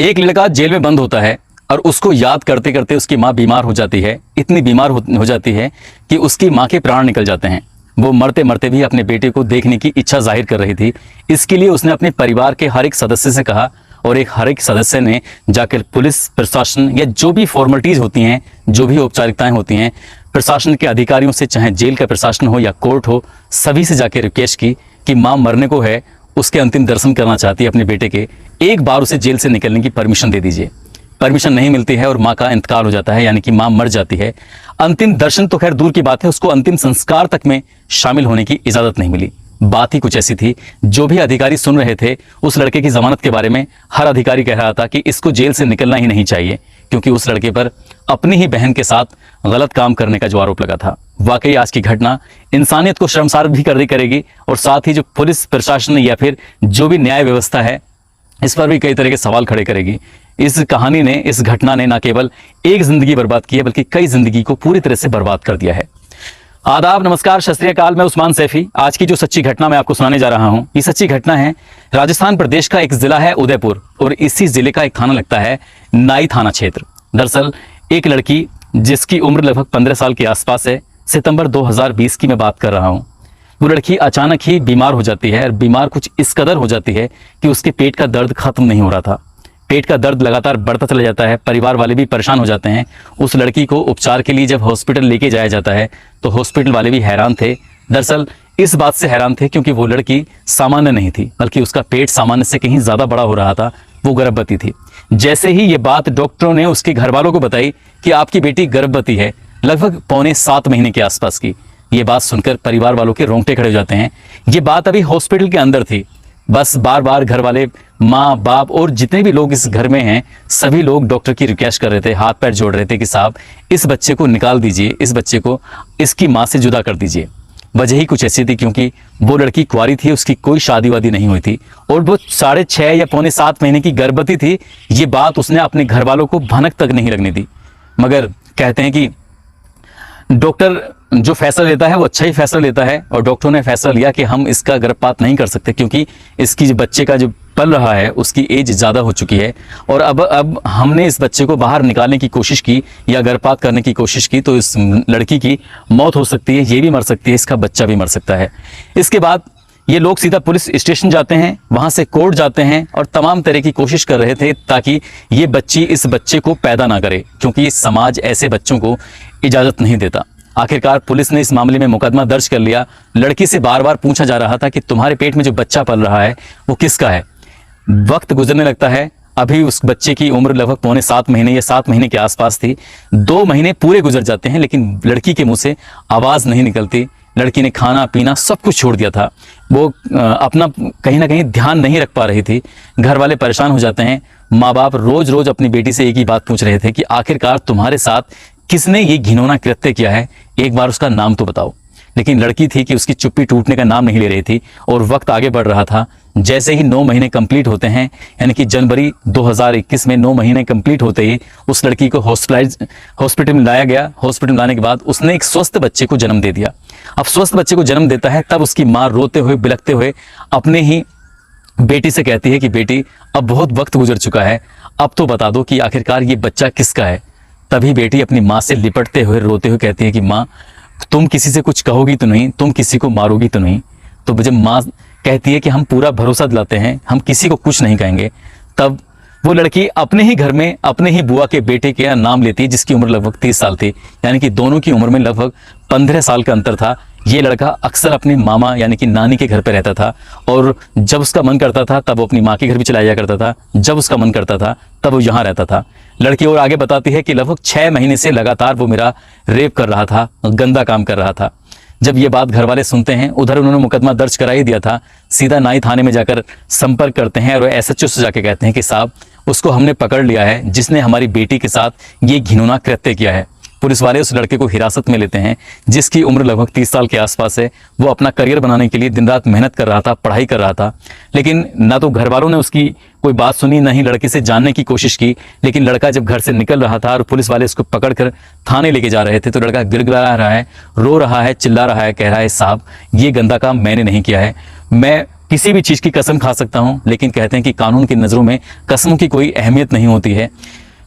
एक लड़का जेल में बंद होता है और उसको याद करते करते उसकी माँ बीमार हो जाती है। इतनी बीमार हो जाती है कि उसकी माँ के प्राण निकल जाते हैं। वो मरते मरते भी अपने बेटे को देखने की इच्छा जाहिर कर रही थी। इसके लिए उसने अपने परिवार के हर एक सदस्य से कहा और हर एक सदस्य ने जाकर पुलिस प्रशासन या जो भी फॉर्मेलिटीज होती हैं, जो भी औपचारिकताएं होती हैं, प्रशासन के अधिकारियों से, चाहे जेल का प्रशासन हो या कोर्ट हो, सभी से जाकर रिक्वेस्ट की कि माँ मरने को है, उसके अंतिम दर्शन करना चाहती है अपने बेटे के, एक बार उसे जेल से निकलने की परमिशन दे दीजिए। परमिशन नहीं मिलती है और माँ का इंतकाल हो जाता है, यानी कि माँ मर जाती है। अंतिम दर्शन तो खैर दूर की बात है, उसको अंतिम संस्कार तक में शामिल होने की इजाजत नहीं मिली। बात ही कुछ ऐसी थी। जो भी अधिकारी सुन रहे थे उस लड़के की जमानत के बारे में, हर अधिकारी कह रहा था कि इसको जेल से निकलना ही नहीं चाहिए, क्योंकि उस लड़के पर अपनी ही बहन के साथ गलत काम करने का जो आरोप लगा था। वाकई आज की घटना इंसानियत को शर्मसार भी करेगी और साथ ही जो पुलिस प्रशासन या फिर जो भी न्याय व्यवस्था है, इस पर भी कई तरह के सवाल खड़े करेगी। इस कहानी ने, इस घटना ने न केवल एक जिंदगी बर्बाद की है, बल्कि कई जिंदगी को पूरी तरह से बर्बाद कर दिया है। आदाब, नमस्कार, सत श्री अकाल। मैं उस्मान सैफी। आज की जो सच्ची घटना मैं आपको सुनाने जा रहा हूं, ये सच्ची घटना है राजस्थान प्रदेश का एक जिला है उदयपुर, और इसी जिले का एक थाना लगता है नाई थाना क्षेत्र। दरअसल एक लड़की जिसकी उम्र लगभग 15 साल के आसपास है, सितंबर 2020 की मैं बात कर रहा हूं। वो लड़की अचानक ही बीमार हो जाती है और बीमार कुछ इस कदर हो जाती है कि उसके पेट का दर्द खत्म नहीं हो रहा था। पेट का दर्द लगातार बढ़ता चला जाता है। परिवार वाले भी परेशान हो जाते हैं। उस लड़की को उपचार के लिए जब हॉस्पिटल लेके जाया जाता है तो हॉस्पिटल वाले भी हैरान थे। दरअसल इस बात से हैरान थे क्योंकि वो लड़की सामान्य नहीं थी, बल्कि उसका पेट सामान्य से कहीं ज़्यादा बड़ा हो रहा था। वो गर्भवती थी। जैसे ही ये बात डॉक्टरों ने उसके घर वालों को बताई कि आपकी बेटी गर्भवती है, लगभग 6.25 महीने के आसपास की, ये बात सुनकर परिवार वालों के रोंगटे खड़े हो जाते हैं। ये बात अभी हॉस्पिटल के अंदर थी। बस बार बार घर वाले, माँ बाप और जितने भी लोग इस घर में हैं, सभी लोग डॉक्टर की रिक्वेस्ट कर रहे थे, हाथ पैर जोड़ रहे थे कि साहब इस बच्चे को निकाल दीजिए, इस बच्चे को इसकी माँ से जुदा कर दीजिए। वजह ही कुछ ऐसी थी क्योंकि वो लड़की कुंवारी थी, उसकी कोई शादी वादी नहीं हुई थी और वो 6.5 या 6.25 महीने की गर्भवती थी। ये बात उसने अपने घर वालों को भनक तक नहीं लगने दी। मगर कहते हैं कि डॉक्टर जो फैसला लेता है वो अच्छा ही फैसला लेता है, और डॉक्टरों ने फैसला लिया कि हम इसका गर्भपात नहीं कर सकते क्योंकि इसकी जो बच्चे का जो पल रहा है उसकी एज ज़्यादा हो चुकी है, और अब हमने इस बच्चे को बाहर निकालने की कोशिश की या गर्भपात करने की कोशिश की तो इस लड़की की मौत हो सकती है, ये भी मर सकती है, इसका बच्चा भी मर सकता है। इसके बाद ये लोग सीधा पुलिस स्टेशन जाते हैं, वहाँ से कोर्ट जाते हैं और तमाम तरह की कोशिश कर रहे थे ताकि ये बच्ची इस बच्चे को पैदा ना करे, क्योंकि समाज ऐसे बच्चों को इजाज़त नहीं देता। आखिरकार पुलिस ने इस मामले में मुकदमा दर्ज कर लिया। लड़की से बार बार पूछा जा रहा था कि तुम्हारे पेट में जो बच्चा पल रहा है वो किसका है। वक्त गुजरने लगता है। अभी उस बच्चे की उम्र लगभग 6.25 महीने या 7 महीने के आसपास थी। 2 महीने पूरे गुजर जाते हैं लेकिन लड़की के मुंह से आवाज़ नहीं निकलती। लड़की ने खाना पीना सब कुछ छोड़ दिया था। वो अपना कहीं ना कहीं ध्यान नहीं रख पा रही थी। घर वाले परेशान हो जाते हैं। माँ बाप रोज रोज अपनी बेटी से एक ही बात पूछ रहे थे कि आखिरकार तुम्हारे साथ किसने ये घिनौना कृत्य किया है, एक बार उसका नाम तो बताओ। लेकिन लड़की थी कि उसकी चुप्पी टूटने का नाम नहीं ले रही थी और वक्त आगे बढ़ रहा था। जैसे ही 9 महीने कंप्लीट होते हैं, यानी कि जनवरी 2021 में 9 महीने कंप्लीट होते ही उस लड़की को हॉस्पिटल में लाया गया। हॉस्पिटल में लाने के बाद उसने एक स्वस्थ बच्चे को जन्म दे दिया। अब स्वस्थ बच्चे को जन्म देता है तब उसकी माँ रोते हुए, बिलखते हुए अपने ही बेटी से कहती है कि बेटी अब बहुत वक्त गुजर चुका है, अब तो बता दो कि आखिरकार ये बच्चा किसका है। तभी बेटी अपनी माँ से लिपटते हुए, रोते हुए कहती है कि माँ तुम किसी से कुछ कहोगी तो नहीं, तुम किसी को मारोगी तो नहीं। तो जब माँ कहती है कि हम पूरा भरोसा दिलाते हैं, हम किसी को कुछ नहीं कहेंगे, तब वो लड़की अपने ही घर में अपने ही बुआ के बेटे के नाम लेती है जिसकी उम्र लगभग 30 साल थी। यानी कि दोनों की उम्र में लगभग 15 साल का अंतर था। ये लड़का अक्सर अपने मामा यानी कि नानी के घर पर रहता था और जब उसका मन करता था तब वो अपनी माँ के घर भी चला जाया करता था, जब उसका मन करता था तब वो यहाँ रहता था। लड़की और आगे बताती है कि लगभग 6 महीने से लगातार वो मेरा रेप कर रहा था, गंदा काम कर रहा था। जब ये बात घर वाले सुनते हैं, उधर उन्होंने मुकदमा दर्ज करा ही दिया था, सीधा नाई थाने में जाकर संपर्क करते हैं और SHO से जाके कहते हैं कि साहब उसको हमने पकड़ लिया है जिसने हमारी बेटी के साथ ये घिनौना कृत्य किया है। पुलिस वाले उस लड़के को हिरासत में लेते हैं जिसकी उम्र लगभग 30 साल के आसपास है। वो अपना करियर बनाने के लिए दिन रात मेहनत कर रहा था, पढ़ाई कर रहा था, लेकिन ना तो घर वालों ने उसकी कोई बात सुनी, ना ही लड़के से जानने की कोशिश की। लेकिन लड़का जब घर से निकल रहा था और पुलिस वाले उसको पकड़कर थाने लेके जा रहे थे तो लड़का गिड़गिड़ा रहा है, रो रहा है, चिल्ला रहा है, कह रहा है साहब ये गंदा काम मैंने नहीं किया है, मैं किसी भी चीज़ की कसम खा सकता हूं, लेकिन कहते हैं कि कानून की नज़रों में कसमों की कोई अहमियत नहीं होती है।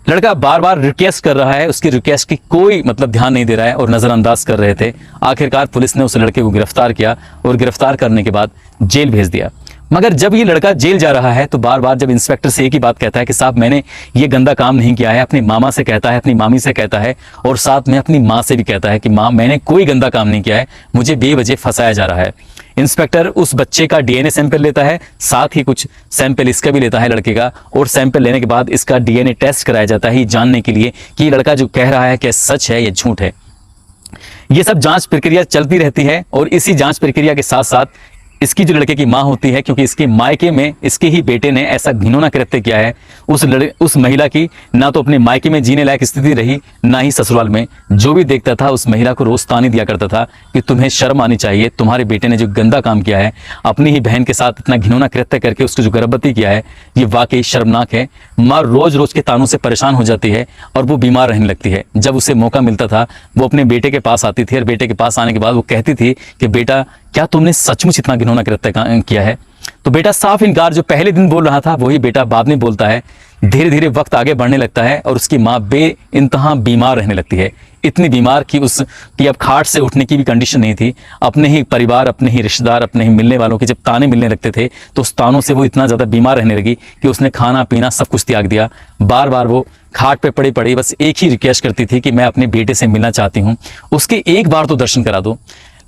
लड़का बार बार रिक्वेस्ट कर रहा है, उसकी रिक्वेस्ट की कोई ध्यान नहीं दे रहा है और नज़रअंदाज कर रहे थे। आखिरकार पुलिस ने उस लड़के को गिरफ्तार किया और गिरफ्तार करने के बाद जेल भेज दिया। मगर जब ये लड़का जेल जा रहा है तो बार बार जब इंस्पेक्टर से एक ही बात कहता है कि साहब मैंने ये गंदा काम नहीं किया है, अपनी मामा से कहता है, अपनी मामी से कहता है और साथ में अपनी माँ से भी कहता है कि माँ मैंने कोई गंदा काम नहीं किया है, मुझे बेवजह फंसाया जा रहा है। इंस्पेक्टर उस बच्चे का डीएनए सैंपल लेता है, साथ ही कुछ सैंपल इसका भी लेता है लड़के का, और सैंपल लेने के बाद इसका डीएनए टेस्ट कराया जाता है जानने के लिए कि लड़का जो कह रहा है क्या सच है या झूठ है। ये सब जांच प्रक्रिया चलती रहती है और इसी जांच प्रक्रिया के साथ साथ इसकी जो लड़के की मां होती है, क्योंकि इसके मायके में इसके ही बेटे ने ऐसा घिनौना कृत्य किया है, उस महिला की ना तो अपने मायके में जीने लायक स्थिति रही, ना ही ससुराल में। जो भी देखता था उस महिला को रोज ताने दिया करता था कि तुम्हें शर्म आनी चाहिए, तुम्हारे बेटे ने जो गंदा काम किया है, अपनी ही बहन के साथ इतना घिनौना कृत्य करके उसको जो गर्भवती किया है, ये वाकई शर्मनाक है। माँ रोज रोज के तानों से परेशान हो जाती है और वो बीमार रहने लगती है। जब उसे मौका मिलता था वो अपने बेटे के पास आती थी और बेटे के पास आने के बाद वो कहती थी कि बेटा क्या तुमने सचमुच इतना घिनौना कृत्य किया है? तो बेटा साफ इनकार, जो पहले दिन बोल रहा था वही बेटा बाद में बोलता है। धीरे धीरे वक्त आगे बढ़ने लगता है और उसकी माँ बेइंतहा बीमार रहने लगती है, इतनी बीमार कि अब खाट से उठने की भी कंडीशन नहीं थी। अपने ही परिवार, अपने ही रिश्तेदार, अपने ही मिलने वालों के जब ताने मिलने लगते थे तो उस तानों से वो इतना ज़्यादा बीमार रहने लगी कि उसने खाना पीना सब कुछ त्याग दिया। बार बार वो खाट पे पड़ी पड़ी बस एक ही रिक्वेस्ट करती थी कि मैं अपने बेटे से मिलना चाहती हूँ, उसके एक बार तो दर्शन करा दो।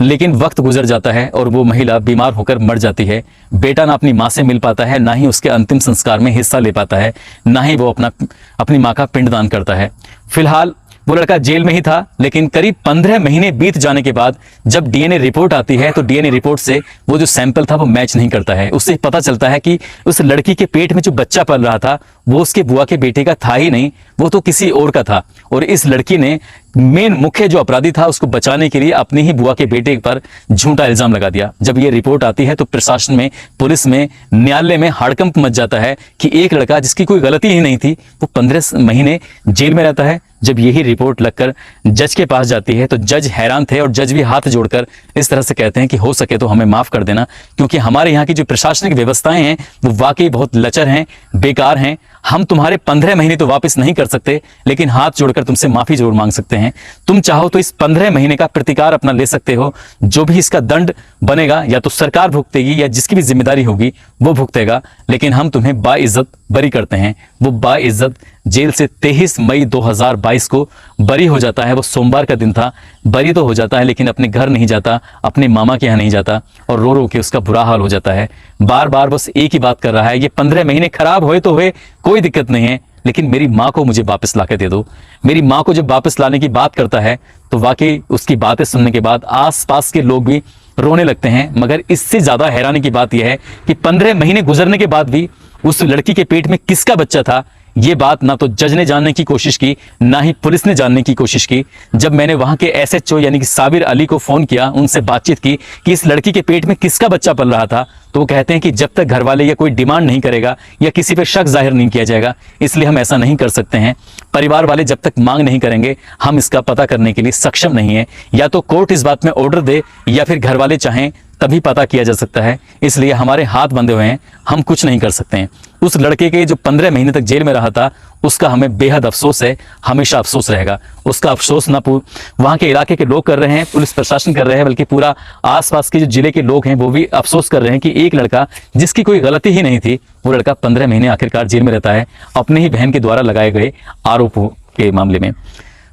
लेकिन वक्त गुजर जाता है और वो महिला बीमार होकर मर जाती है। बेटा ना अपनी माँ से मिल पाता है, ना ही उसके अंतिम संस्कार में हिस्सा ले पाता है, ना ही वो अपनी माँ का पिंडदान करता है। फिलहाल वो लड़का जेल में ही था, लेकिन करीब 15 महीने बीत जाने के बाद जब डीएनए रिपोर्ट आती है तो डीएनए रिपोर्ट से वो जो सैंपल था वो मैच नहीं करता है। उससे पता चलता है कि उस लड़की के पेट में जो बच्चा पल रहा था वो उसके बुआ के बेटे का था ही नहीं, वो तो किसी और का था। और इस लड़की ने मेन मुख्य जो अपराधी था उसको बचाने के लिए अपने ही बुआ के बेटे पर झूठा इल्जाम लगा दिया। जब ये रिपोर्ट आती है तो प्रशासन में, पुलिस में, न्यायालय में हड़कंप मच जाता है कि एक लड़का जिसकी कोई गलती ही नहीं थी वो 15 महीने जेल में रहता है। जब यही रिपोर्ट लगकर जज के पास जाती है तो जज हैरान थे और जज भी हाथ जोड़कर इस तरह से कहते हैं कि हो सके तो हमें माफ कर देना, क्योंकि हमारे यहाँ की जो प्रशासनिक व्यवस्थाएं हैं वो वाकई बहुत लचर हैं, बेकार हैं। हम तुम्हारे 15 महीने तो वापस नहीं कर सकते, लेकिन हाथ जोड़कर तुमसे माफी जरूर मांग सकते हैं। तुम चाहो तो इस 15 महीने का प्रतिकार अपना ले सकते हो, जो भी इसका दंड बनेगा या तो सरकार भुगतेगी या जिसकी भी जिम्मेदारी होगी वो भुगतेगा, लेकिन हम तुम्हें बाइज्जत बरी करते हैं। वो बाइज्जत जेल से 23 मई 2022 को बरी हो जाता है। वो सोमवार का दिन था, बरी तो हो जाता है लेकिन अपने घर नहीं जाता, अपने मामा के यहाँ नहीं जाता और रो रो के उसका बुरा हाल हो जाता है। बार बार बस एक ही बात कर रहा है, ये 15 महीने खराब हुए तो हुए, कोई दिक्कत नहीं है, लेकिन मेरी माँ को मुझे वापस लाके दे दो। मेरी माँ को जब वापस लाने की बात करता है तो वाकई उसकी बातें सुनने के बाद आसपास के लोग भी रोने लगते हैं। मगर इससे ज्यादा हैरानी की बात यह है कि 15 महीने गुजरने के बाद भी उस लड़की के पेट में किसका बच्चा था ये बात ना तो जज ने जानने की कोशिश की, ना ही पुलिस ने जानने की कोशिश की। जब मैंने वहां के एसएचओ यानी कि साबिर अली को फोन किया, उनसे बातचीत की कि इस लड़की के पेट में किसका बच्चा पल रहा था, तो वो कहते हैं कि जब तक घर वाले या कोई डिमांड नहीं करेगा या किसी पे शक जाहिर नहीं किया जाएगा, इसलिए हम ऐसा नहीं कर सकते हैं। परिवार वाले जब तक मांग नहीं करेंगे हम इसका पता करने के लिए सक्षम नहीं है। या तो कोर्ट इस बात में ऑर्डर दे या फिर घर वाले चाहें तभी पता किया जा सकता है, इसलिए हमारे हाथ बंधे हुए हैं, हम कुछ नहीं कर सकते हैं। उस लड़के के जो 15 महीने तक जेल में रहा था उसका हमें बेहद अफसोस है, हमेशा अफसोस रहेगा। उसका अफसोस ना वहाँ के इलाके के लोग कर रहे हैं, पुलिस प्रशासन कर रहे हैं, बल्कि पूरा आसपास के जो जिले के लोग हैं वो भी अफसोस कर रहे हैं कि एक लड़का जिसकी कोई गलती ही नहीं थी वो लड़का 15 महीने आखिरकार जेल में रहता है अपने ही बहन के द्वारा लगाए गए आरोपों के मामले में।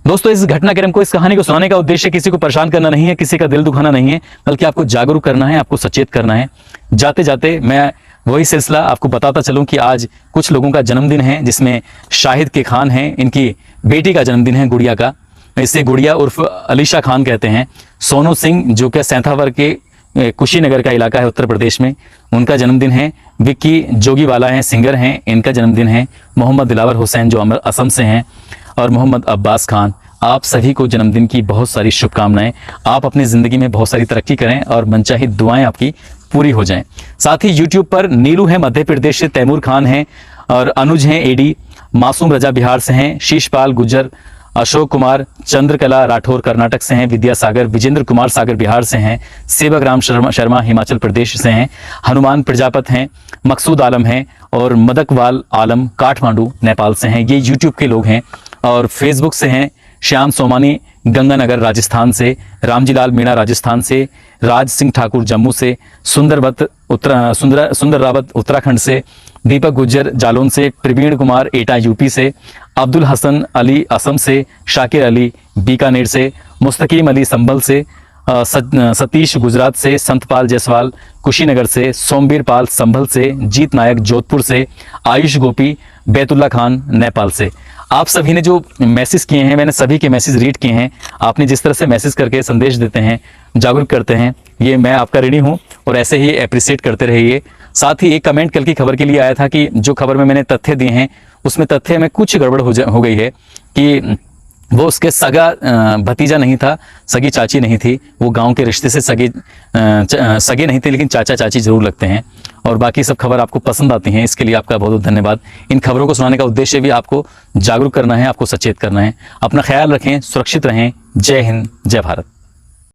दोस्तों, इस घटनाक्रम को, इस कहानी को सुनाने का उद्देश्य किसी को परेशान करना नहीं है, किसी का दिल दुखाना नहीं है, बल्कि आपको जागरूक करना है, आपको सचेत करना है। जाते जाते मैं वही सिलसिला आपको बताता चलूं कि आज कुछ लोगों का जन्मदिन है, जिसमें शाहिद के खान हैं, इनकी बेटी का जन्मदिन है, गुड़िया का। इसे गुड़िया उर्फ अलीशा खान कहते हैं। सोनू सिंह जो कि सैंथावर के कुशीनगर का इलाका है उत्तर प्रदेश में, उनका जन्मदिन है। विक्की जोगीवाला हैं, सिंगर हैं, इनका जन्मदिन है। मोहम्मद दिलावर हुसैन जो असम से हैं, और मोहम्मद अब्बास खान। आप सभी को जन्मदिन की बहुत सारी शुभकामनाएं। आप अपनी ज़िंदगी में बहुत सारी तरक्की करें और मनचाही दुआएं आपकी पूरी हो जाएं। साथ ही यूट्यूब पर नीलू है मध्य प्रदेश से, तैमूर खान हैं और अनुज हैं एडी, मासूम रजा बिहार से हैं, शीशपाल गुज्जर अशोक कुमार चंद्रकला राठौर कर्नाटक से हैं, विद्यासागर विजेंद्र कुमार सागर बिहार से हैं, सेवक राम शर्मा हिमाचल प्रदेश से हैं, हनुमान प्रजापत हैं, मकसूद आलम हैं और मदकवाल आलम काठमांडू नेपाल से हैं। ये यूट्यूब के लोग हैं। और फेसबुक से हैं श्याम सोमानी गंगानगर राजस्थान से, रामजीलाल मीणा राजस्थान से, राज सिंह ठाकुर जम्मू से, सुंदर रावत उत्तराखंड से, दीपक गुज्जर जालौन से, प्रवीण कुमार एटा यूपी से, अब्दुल हसन अली असम से, शाकिर अली बीकानेर से, मुस्तकीम अली संभल से, सतीश गुजरात से, संतपाल जायसवाल कुशीनगर से, सोमबीर पाल संभल से, जीत नायक जोधपुर से, आयुष गोपी बैतुल्ला खान नेपाल से। आप सभी ने जो मैसेज किए हैं, मैंने सभी के मैसेज रीड किए हैं। आपने जिस तरह से मैसेज करके संदेश देते हैं, जागरूक करते हैं, ये मैं आपका ऋणी हूँ और ऐसे ही अप्रिशिएट करते रहिए। साथ ही एक कमेंट कल की खबर के लिए आया था कि जो खबर में मैंने तथ्य दिए हैं उसमें तथ्य में कुछ गड़बड़ हो गई है कि वो उसके सगा भतीजा नहीं था, सगी चाची नहीं थी, वो गांव के रिश्ते से सगे नहीं थे, लेकिन चाचा चाची जरूर लगते हैं। और बाकी सब खबर आपको पसंद आती हैं, इसके लिए आपका बहुत बहुत धन्यवाद। इन खबरों को सुनाने का उद्देश्य भी आपको जागरूक करना है, आपको सचेत करना है। अपना ख्याल रखें, सुरक्षित रहें। जय हिंद, जय भारत।